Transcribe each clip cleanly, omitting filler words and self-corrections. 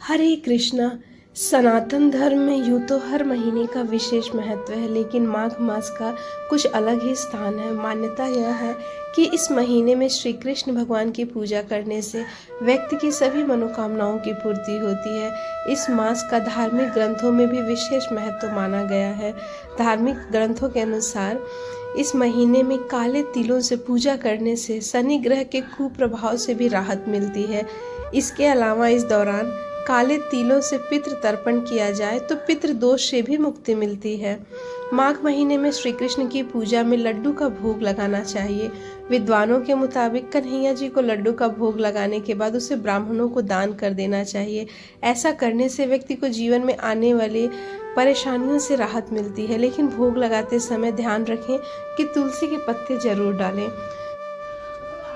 हरे कृष्णा। सनातन धर्म में यूँ तो हर महीने का विशेष महत्व है, लेकिन माघ मास का कुछ अलग ही स्थान है। मान्यता यह है कि इस महीने में श्री कृष्ण भगवान की पूजा करने से व्यक्ति की सभी मनोकामनाओं की पूर्ति होती है। इस मास का धार्मिक ग्रंथों में भी विशेष महत्व माना गया है। धार्मिक ग्रंथों के अनुसार इस महीने में काले तिलों से पूजा करने से शनि ग्रह के कुप्रभाव से भी राहत मिलती है। इसके अलावा इस दौरान काले तिलों से पितृ तर्पण किया जाए तो पितृ दोष से भी मुक्ति मिलती है। माघ महीने में श्री कृष्ण की पूजा में लड्डू का भोग लगाना चाहिए। विद्वानों के मुताबिक कन्हैया जी को लड्डू का भोग लगाने के बाद उसे ब्राह्मणों को दान कर देना चाहिए। ऐसा करने से व्यक्ति को जीवन में आने वाले परेशानियों से राहत मिलती है, लेकिन भोग लगाते समय ध्यान रखें कि तुलसी के पत्ते जरूर डालें।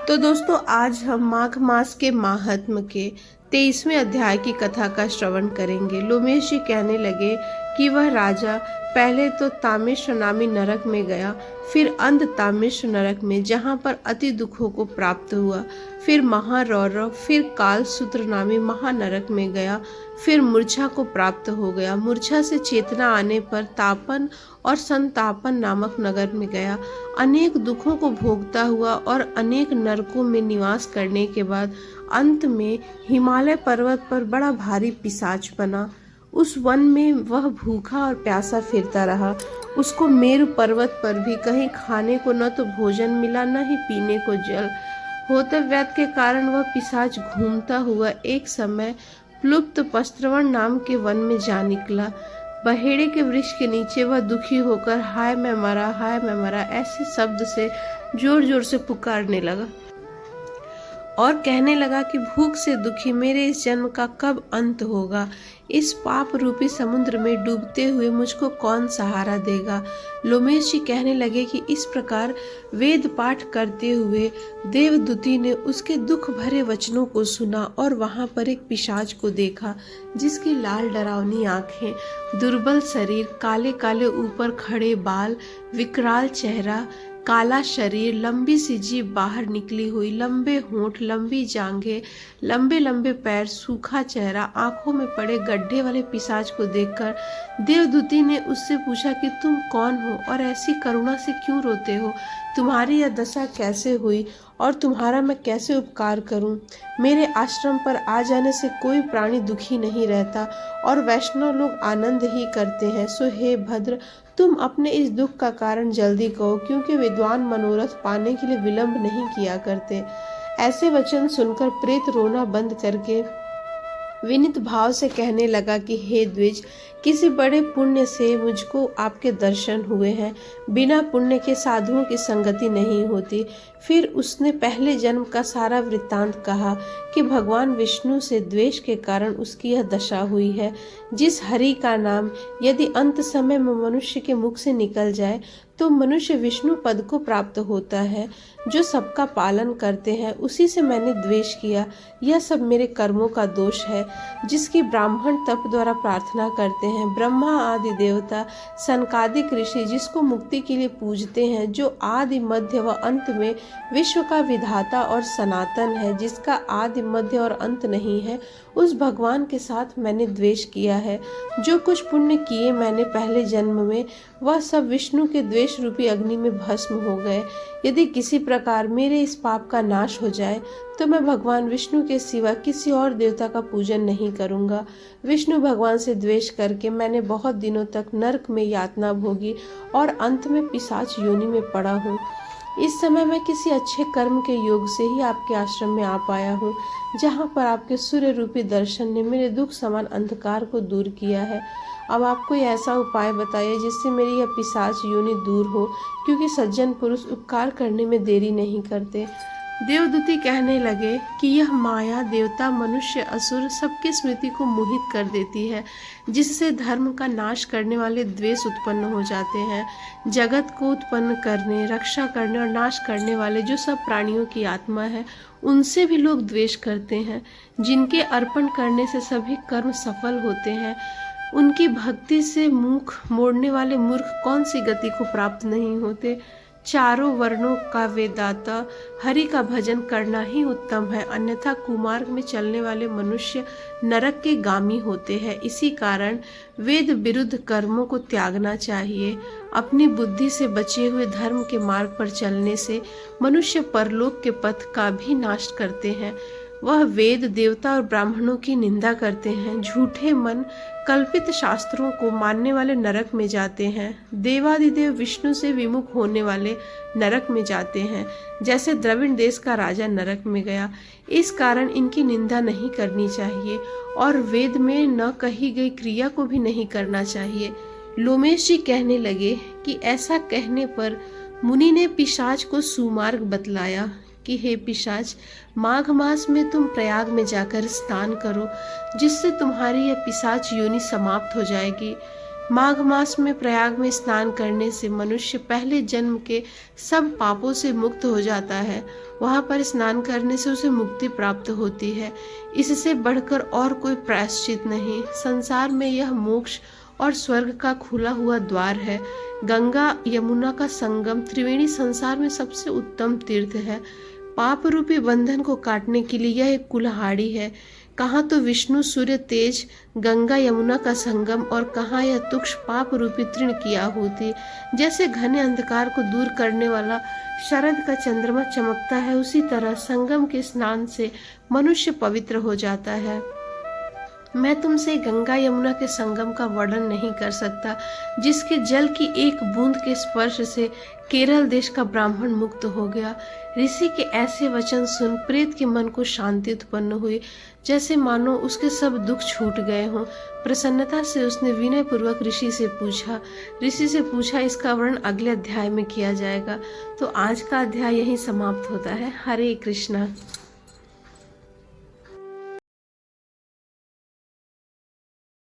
तो दोस्तों, आज हम माघ मास के माहात्म्य के 23वें अध्याय की कथा का श्रवण करेंगे। लोमेश जी कहने लगे कि वह राजा पहले तो तामिश्र नामी नरक में गया, फिर अंध तामिश्र नरक में, जहाँ पर अति दुखों को प्राप्त हुआ, फिर महारौरव, फिर काल सूत्र नामी महानरक में गया, फिर मूर्छा को प्राप्त हो गया। मूर्छा से चेतना आने पर तापन और संतापन नामक नगर में गया। अनेक दुखों को भोगता हुआ और अनेक नरकों में निवास करने के बाद अंत में हिमालय पर्वत पर बड़ा भारी पिशाच बना। उस वन में वह भूखा और प्यासा फिरता रहा। उसको मेरु पर्वत पर भी कहीं खाने को न तो भोजन मिला, न ही पीने को जल। होतव्यत के कारण वह पिशाच घूमता हुआ एक समय प्लुप्त पस्त्रवण नाम के वन में जा निकला। बहेड़े के वृक्ष के नीचे वह दुखी होकर हाय मैं मरा ऐसे शब्द से जोर जोर से पुकारने लगा और कहने लगा कि भूख से दुखी मेरे इस जन्म का कब अंत होगा। इस पाप रूपी समुद्र में डूबते हुए मुझको कौन सहारा देगा। लोमेश जी कहने लगे कि इस प्रकार वेद पाठ करते हुए देवदूती ने उसके दुख भरे वचनों को सुना और वहां पर एक पिशाच को देखा, जिसकी लाल डरावनी आंखें, दुर्बल शरीर, काले काले ऊपर खड़े बाल, विकराल चेहरा, काला शरीर, लंबी सी जीभ बाहर निकली हुई, लंबे होंठ, लंबी जांघें, लंबे लंबे पैर, सूखा चेहरा, आंखों में पड़े गड्ढे वाले पिशाच को देखकर देवदूती ने उससे पूछा कि तुम कौन हो और ऐसी करुणा से क्यों रोते हो। तुम्हारी यह दशा कैसे हुई और तुम्हारा मैं कैसे उपकार करूं। मेरे आश्रम पर आ जाने से कोई प्राणी दुखी नहीं रहता और वैष्णव लोग आनंद ही करते हैं। सो हे भद्र, तुम अपने इस दुख का कारण जल्दी कहो, क्योंकि विद्वान मनोरथ पाने के लिए विलंब नहीं किया करते। ऐसे वचन सुनकर प्रेत रोना बंद करके विनीत भाव से कहने लगा कि हे द्विज, किसी बड़े पुण्य से मुझको आपके दर्शन हुए हैं। बिना पुण्य के साधुओं की संगति नहीं होती। फिर उसने पहले जन्म का सारा वृत्तांत कहा कि भगवान विष्णु से द्वेष के कारण उसकी यह दशा हुई है। जिस हरि का नाम यदि अंत समय में मनुष्य के मुख से निकल जाए तो मनुष्य विष्णु पद को प्राप्त होता है। जो सबका पालन करते हैं उसी से मैंने द्वेष किया। यह सब मेरे कर्मों का दोष है, जिसकी ब्राह्मण तप द्वारा प्रार्थना करते हैं। ब्रह्मा आदि देवता, सनकादिक ऋषि जिसको मुक्ति के लिए पूजते हैं, जो आदि मध्य व अंत में विश्व का विधाता और सनातन है, जिसका आदि मध्य और अंत नहीं है, उस भगवान के साथ मैंने द्वेष किया है। जो कुछ पुण्य किए मैंने पहले जन्म में, वह सब विष्णु के द्वेष रूपी अग्नि में भस्म हो गए। यदि किसी प्रकार मेरे इस पाप का नाश हो जाए तो मैं भगवान विष्णु के सिवा किसी और देवता का पूजन नहीं करूंगा। विष्णु भगवान से द्वेष करके मैंने बहुत दिनों तक नरक में यातना भोगी और अंत में पिशाच योनि में पड़ा हूँ। इस समय मैं किसी अच्छे कर्म के योग से ही आपके आश्रम में आ पाया हूँ, जहाँ पर आपके सूर्य रूपी दर्शन ने मेरे दुख समान अंधकार को दूर किया है। अब आप कोई ऐसा उपाय बताइए जिससे मेरी यह पिशाच योनि दूर हो, क्योंकि सज्जन पुरुष उपकार करने में देरी नहीं करते। देवदूती कहने लगे कि यह माया देवता, मनुष्य, असुर सबकी स्मृति को मोहित कर देती है, जिससे धर्म का नाश करने वाले द्वेष उत्पन्न हो जाते हैं। जगत को उत्पन्न करने, रक्षा करने और नाश करने वाले जो सब प्राणियों की आत्मा है, उनसे भी लोग द्वेष करते हैं। जिनके अर्पण करने से सभी कर्म सफल होते हैं, उनकी भक्ति से मुख मोड़ने वाले मूर्ख कौन सी गति को प्राप्त नहीं होते। चारों वर्णों का वेदाता हरि का भजन करना ही उत्तम है, अन्यथा कुमार्ग में चलने वाले मनुष्य नरक के गामी होते हैं। इसी कारण वेद विरुद्ध कर्मों को त्यागना चाहिए। अपनी बुद्धि से बचे हुए धर्म के मार्ग पर चलने से मनुष्य परलोक के पथ का भी नाश करते हैं। वह वेद, देवता और ब्राह्मणों की निंदा करते हैं। झूठे मन कल्पित शास्त्रों को मानने वाले नरक में जाते हैं। देवादिदेव विष्णु से विमुख होने वाले नरक में जाते हैं, जैसे द्रविड़ देश का राजा नरक में गया। इस कारण इनकी निंदा नहीं करनी चाहिए और वेद में न कही गई क्रिया को भी नहीं करना चाहिए। लोमेश जी कहने लगे कि ऐसा कहने पर मुनि ने पिशाच को सुमार्ग बतलाया कि हे पिशाच, माघ मास में तुम प्रयाग में जाकर स्नान करो, जिससे तुम्हारी यह पिशाच योनि समाप्त हो जाएगी। माघ मास में प्रयाग में स्नान करने से मनुष्य पहले जन्म के सब पापों से मुक्त हो जाता है। वहां पर स्नान करने से उसे मुक्ति प्राप्त होती है। इससे बढ़कर और कोई प्रायश्चित नहीं। संसार में यह मोक्ष और स्वर्ग का खुला हुआ द्वार है। गंगा यमुना का संगम त्रिवेणी संसार में सबसे उत्तम तीर्थ है। पाप रूपी बंधन को काटने के लिए यह एक कुल्हाड़ी है। कहाँ तो विष्णु सूर्य तेज गंगा यमुना का संगम और कहाँ यह तुक्ष पाप रूपी तृण की आहुति। जैसे घने अंधकार को दूर करने वाला शरद का चंद्रमा चमकता है, उसी तरह संगम के स्नान से मनुष्य पवित्र हो जाता है। मैं तुमसे गंगा यमुना के संगम का वर्णन नहीं कर सकता, जिसके जल की एक बूंद के स्पर्श से केरल देश का ब्राह्मण मुक्त हो गया। ऋषि के ऐसे वचन सुन प्रेत के मन को शांति उत्पन्न हुई, जैसे मानो उसके सब दुख छूट गए हों। प्रसन्नता से उसने विनय पूर्वक ऋषि से पूछा इसका वर्णन अगले अध्याय में किया जाएगा। तो आज का अध्याय यहीं समाप्त होता है। हरे कृष्णा।